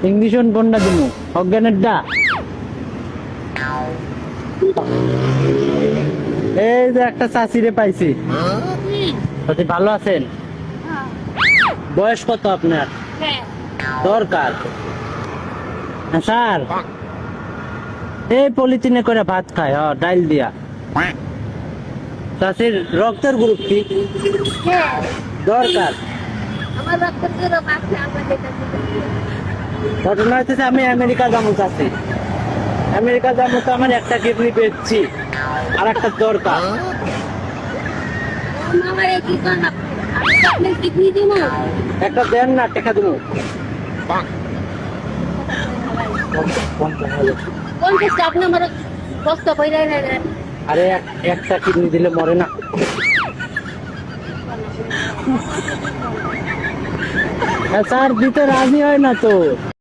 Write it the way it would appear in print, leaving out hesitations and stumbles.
English কোনটা দিব অজ্ঞানেরটা? এই যে একটা চাচিরে পাইছি। চাচি ভালো আছেন? বয়স কত আপনার? দরকার স্যার এই পলিথিনে করে ভাত খায় ডাইল দিয়া। চাচির রক্তের গ্রুপ কি? দরকার। ঘটনা হচ্ছে আমি আমেরিকা যাবো চাচ্ছি। আমেরিকা যাবো তো আমার একটা কিডনি পেয়েছি আর একটা দরকার। একটা দেন না টাকা দেবো। আরে একটা কিডনি দিলে মরে না। স্যার দিতে রাজি হয় না তো।